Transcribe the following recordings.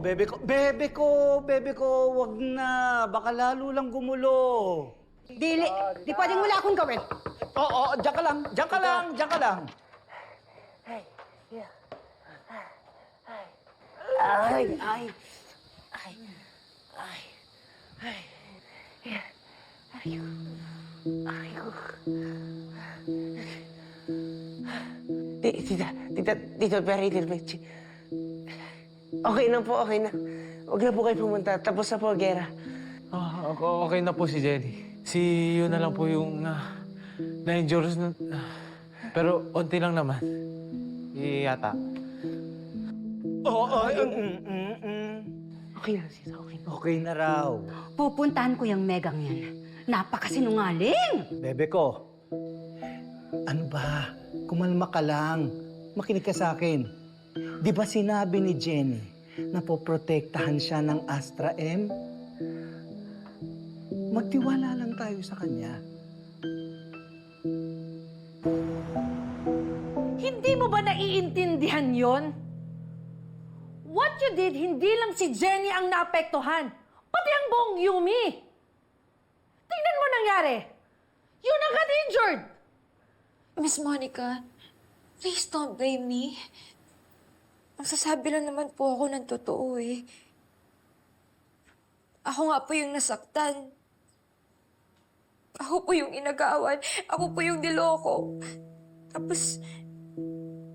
Bebe ko, wag na. Baka lalo lang gumulo. Di pwedeng wala akong gawin. Oo, diyan ka lang, diyan ka lang, diyan ka lang. Tito Perry, Tito Pechi. Okay na po, okay na. Huwag na po kayo pumunta. Tapos na po, Gera. Okay na po si Jenny. Si yun na lang po yung na-injure na... pero onti lang naman. Yata. Oo, Okay na, sis. Okay na. okay na raw. Pupuntahan ko yung Megang yan. Napakasinungaling! Bebe ko, ano ba? Kumalma ka lang. Makinig ka sa akin. Di ba sinabi ni Jenny na poprotektahan siya ng Astra M? Magtiwala lang tayo sa kanya. Hindi mo ba naiintindihan yon? What you did, hindi lang si Jenny ang naapektuhan. Pati ang buong Yumi. Tingnan mo nangyari. Yun ang got injured. Miss Monica, please don't blame me. Magsasabi lang naman po ako ng totoo eh. Ako nga po yung nasaktan. Ako po yung inagawan. Ako po yung niloko. Tapos,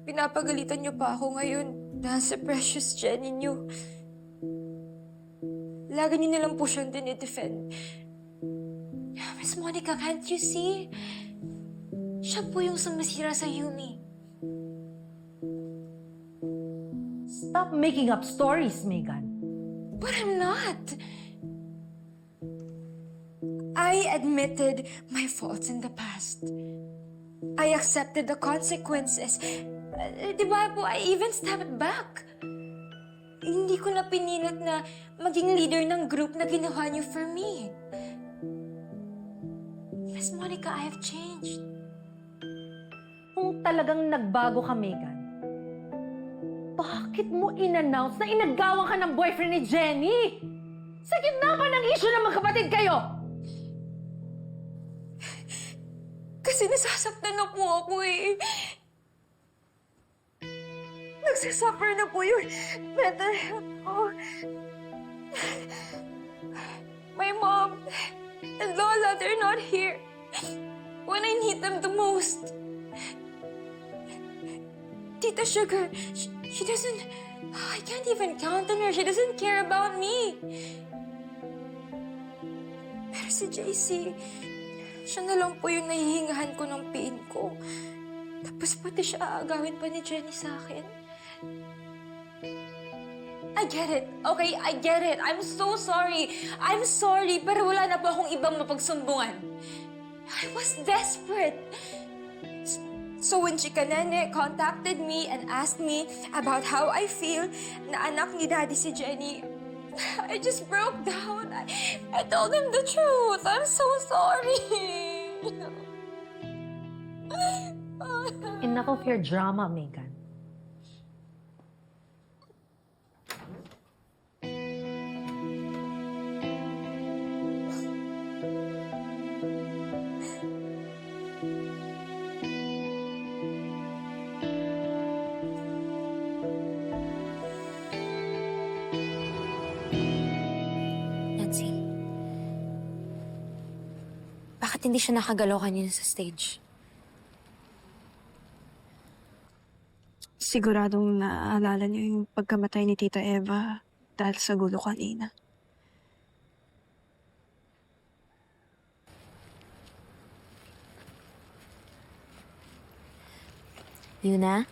pinapagalitan niyo pa ako ngayon dahil sa precious Jenny niyo. Lagi niyo nalang po siyang dinidefend. Miss Monica, can't you see? Siya po yung sumasira sa Yumi. Stop making up stories, Megan. But I'm not. I admitted my faults in the past. I accepted the consequences. Di ba po, I even stepped back. Hindi ko na pinilit na maging leader ng group na ginawa niyo for me. Miss Monica, I have changed. Kung talagang nagbago ka, Megan, bakit mo in-announce na inagawan ka ng boyfriend ni Jenny? Sa gitna pa ng issue ng magkapatid kayo! Kasi nasasaktan na po ako eh. Nagsasuffer na po yung mental health ko. My mom and Lola, they're not here when I need them the most. Tita Sugar, she doesn't... I can't even count on her. She doesn't care about me. Pero si JC, siya na lang po yung nahihingahan ko ng pain ko. Tapos pati siya aagawin pa ni Jenny sa akin. I get it. Okay, I get it. I'm so sorry. I'm sorry, pero wala na po akong ibang mapagsumbungan. I was desperate. So when Chika Nene contacted me and asked me about how I feel na anak ni Daddy si Jenny, I just broke down. I told him the truth. I'm so sorry. Enough of your drama, Megan. Nancy, bakit hindi siya nakagalaw kanina sa stage? Siguradong naaalala niyo yung pagkamatay ni Tita Eva dahil sa gulo kanina. Yuna?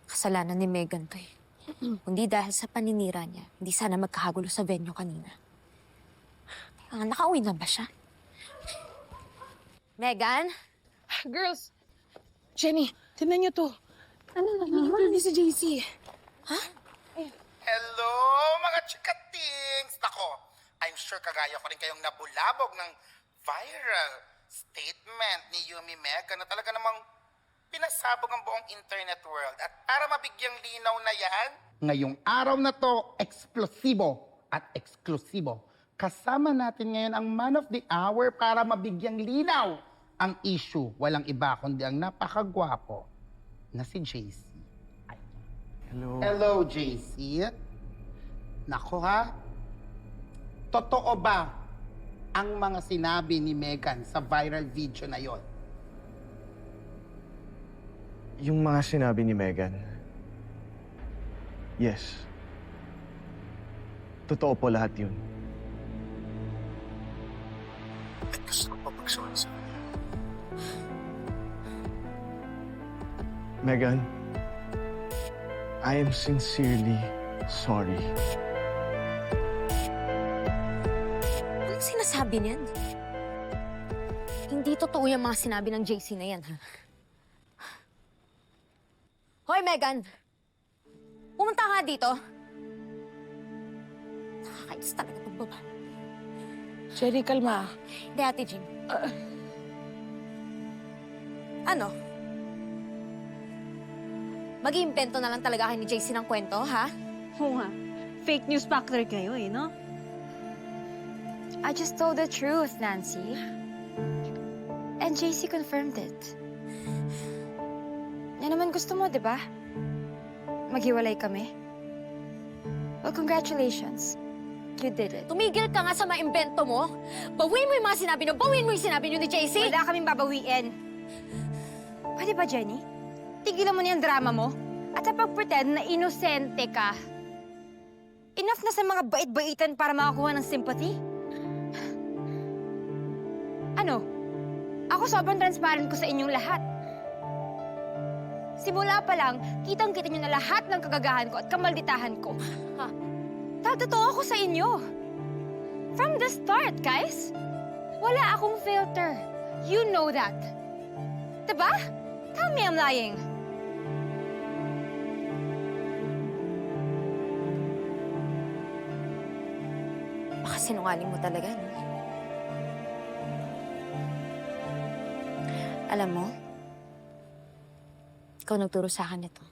Kasalanan ni Megan to eh. Kundi dahil sa paninira niya, hindi sana magkahagulo sa venue kanina. Nakauwi na ba siya? Megan? Girls! Jenny, tingnan niyo to. Ano si JC? Hello, mga chikatings! Nako, I'm sure kagaya ko rin kayong nabulabog ng viral statement ni Yumi Megan na talaga namang pinasabog ang buong internet world. At para mabigyang linaw na yan, ngayong araw na to, eksplosibo at eksklusibo. Kasama natin ngayon ang man of the hour para mabigyang linaw ang issue. Walang iba kundi ang napakagwapo na si JC. Ay. Hello, JC. Nako ha, totoo ba ang mga sinabi ni Megan sa viral video na yon? Yung mga sinabi ni Megan, yes. Totoo po lahat yun. At gusto ko pa mag-sorry sa kanya. Megan, I am sincerely sorry. Anong sinasabi niyan? Hindi totoo yung mga sinabi ng JC na yan, ha? Hoy, Megan! Pumunta ka dito. Nakakainis talaga itong baba. Jenny, kalma. Hindi, Ate Jim. Ano? Mag-iimbento na lang talaga kayo ni JC ng kwento, ha? Oo nga. Fake news factor kayo eh, no? I just told the truth, Nancy. And JC confirmed it. Yan naman gusto mo, di ba? Maghiwalay kami. Well, congratulations. You did it. Tumigil ka nga sa mga imbento mo. Bawiin mo yung mga sinabi nyo. Bawiin mo yung sinabi nyo ni JC. Wala kaming babawiin. Pwede ba, Jenny? Tigilan mo na yung drama mo. At sa pag-pretend na inosente ka. Enough na sa mga bait-baitan para makakuha ng sympathy. Ano? Ako sobrang transparent ko sa inyong lahat. Simula pa lang, kitang-kita nyo na lahat ng kagagahan ko at kamalditahan ko. Ha? Tatotoo ako sa inyo. From the start, guys. Wala akong filter. You know that. Diba? Tell me I'm lying. Baka sinungaling mo talaga, no? Alam mo, ikaw nagturo sa akin ito.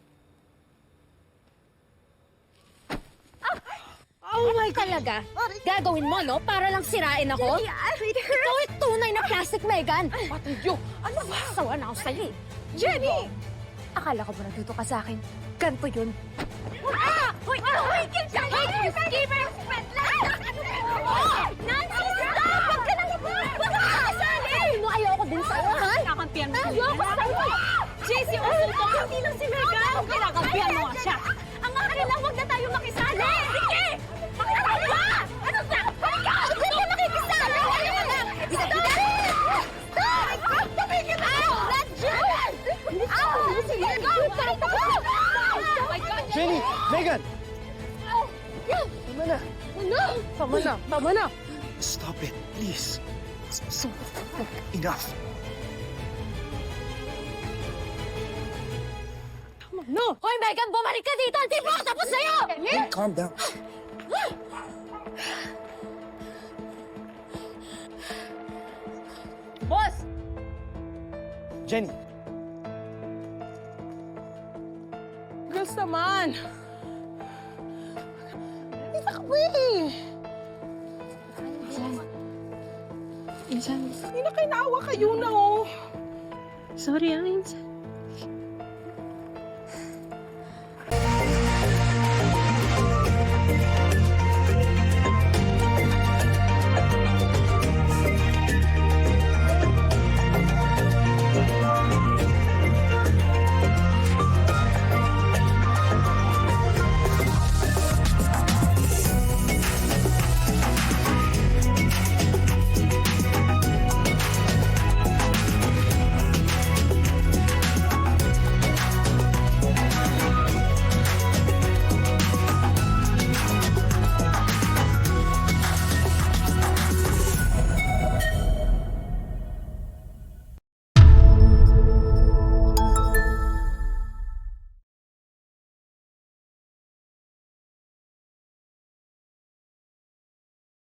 Oh my talaga? Gagawin mo, no? Para lang sirain ako? Ikaw ay tunay na plastic, Megan! Patilyo! Ano ba? Sawa na ako sa'yo, eh. Jenny! Akala ko ba nandito ka sa akin? Ganto yun. Ah! Hoy! Hoy! Jenny! Give her respect lang! Nancy! Stop! Huwag ka nang huwag ka kasali! Ano ayoko din sa'yo, ha? Kakampiyan mo sa'yo. Ayoko sa'yo! JC, uso to! Hindi lang si Megan! Kinakampiyan mo siya! Ang akin lang, huwag na tayo makisali! Sige! Makisali ba? Ano ba? Hindi ka makikisali! Stop! Tumigil na! Let's do it! Sige! Jenny! Megan! Tama na. Tama na. Stop it, please. Enough. No! Hoy, Megan! Bumalik ka dito! Hindi mo ako tapos sa'yo! Calm down. Boss! Jenny, Girls naman! Isa ka ba eh? Insan. Hindi na kayo naawa kayo na oh. Sorry, Insan.